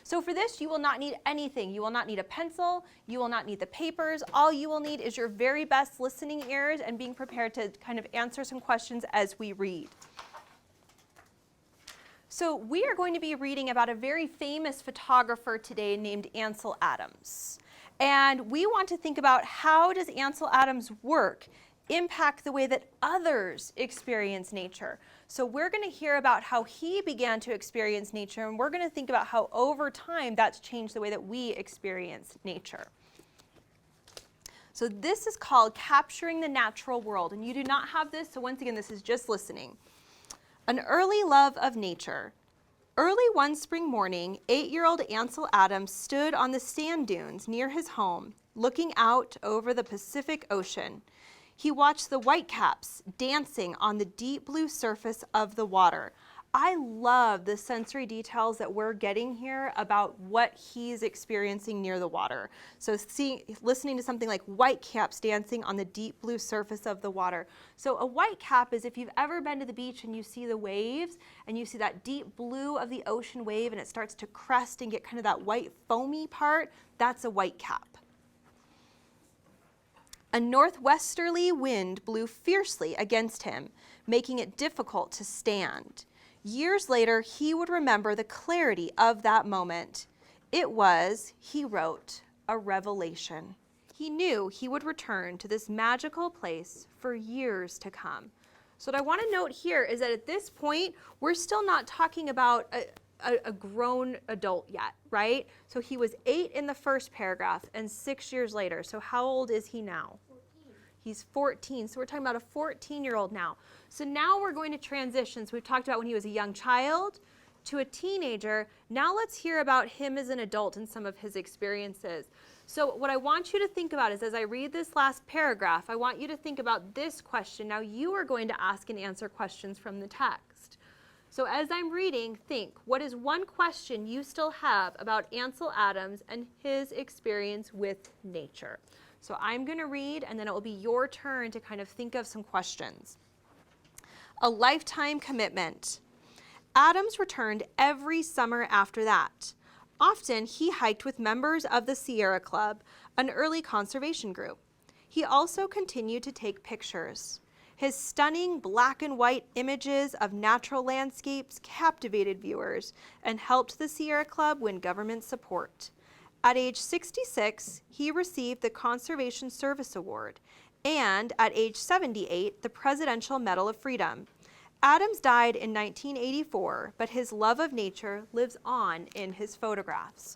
So for this, you will not need anything. You will not need a pencil. You will not need the papers. All you will need is your very best listening ears and being prepared to kind of answer some questions as we read. So we are going to be reading about a very famous photographer today named Ansel Adams. And we want to think about how does Ansel Adams' work impact the way that others experience nature. So we're going to hear about how he began to experience nature, and we're going to think about how over time that's changed the way that we experience nature. So this is called Capturing the Natural World, and you do not have this, so once again, this is just listening. An early love of nature. Early one spring morning, 8-year-old Ansel Adams stood on the sand dunes near his home, looking out over the Pacific Ocean. He watched the whitecaps dancing on the deep blue surface of the water. I love the sensory details that we're getting here about what he's experiencing near the water. So listening to something like whitecaps dancing on the deep blue surface of the water. So a whitecap is if you've ever been to the beach and you see the waves and you see that deep blue of the ocean wave and it starts to crest and get kind of that white foamy part, that's a whitecap. A northwesterly wind blew fiercely against him, making it difficult to stand. Years later, he would remember the clarity of that moment. It was, he wrote, a revelation. He knew he would return to this magical place for years to come. So what I want to note here is that at this point, we're still not talking about a grown adult yet, right? So he was 8 in the first paragraph and 6 years later. So how old is he now? He's 14, so we're talking about a 14-year-old now. So now we're going to transition. So we've talked about when he was a young child to a teenager. Now let's hear about him as an adult and some of his experiences. So what I want you to think about is as I read this last paragraph, I want you to think about this question. Now you are going to ask and answer questions from the text. So as I'm reading, think, what is one question you still have about Ansel Adams and his experience with nature? So I'm going to read, and then it will be your turn to kind of think of some questions. A lifetime commitment. Adams returned every summer after that. Often he hiked with members of the Sierra Club, an early conservation group. He also continued to take pictures. His stunning black and white images of natural landscapes captivated viewers and helped the Sierra Club win government support. At age 66, he received the Conservation Service Award, and at age 78, the Presidential Medal of Freedom. Adams died in 1984, but his love of nature lives on in his photographs.